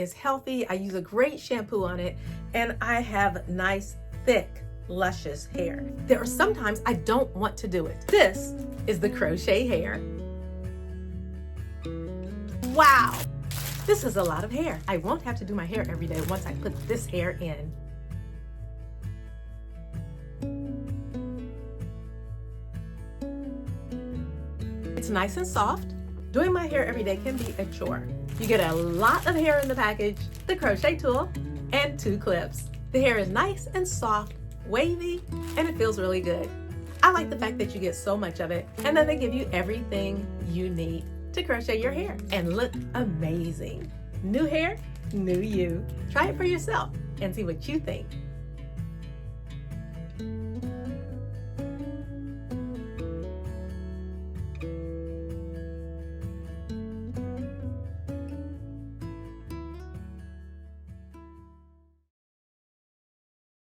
It's healthy. I use a great shampoo on it, and I have nice, thick, luscious hair. There are sometimes I don't want to do it. This is the crochet hair. Wow, this is a lot of hair. I won't have to do my hair every day once I put this hair in. It's nice and soft. Doing my hair every day can be a chore. You get a lot of hair in the package, the crochet tool, and 2 clips. The hair is nice and soft, wavy, and it feels really good. I like the fact that you get so much of it, and then they give you everything you need to crochet your hair and look amazing. New hair, new you. Try it for yourself and see what you think.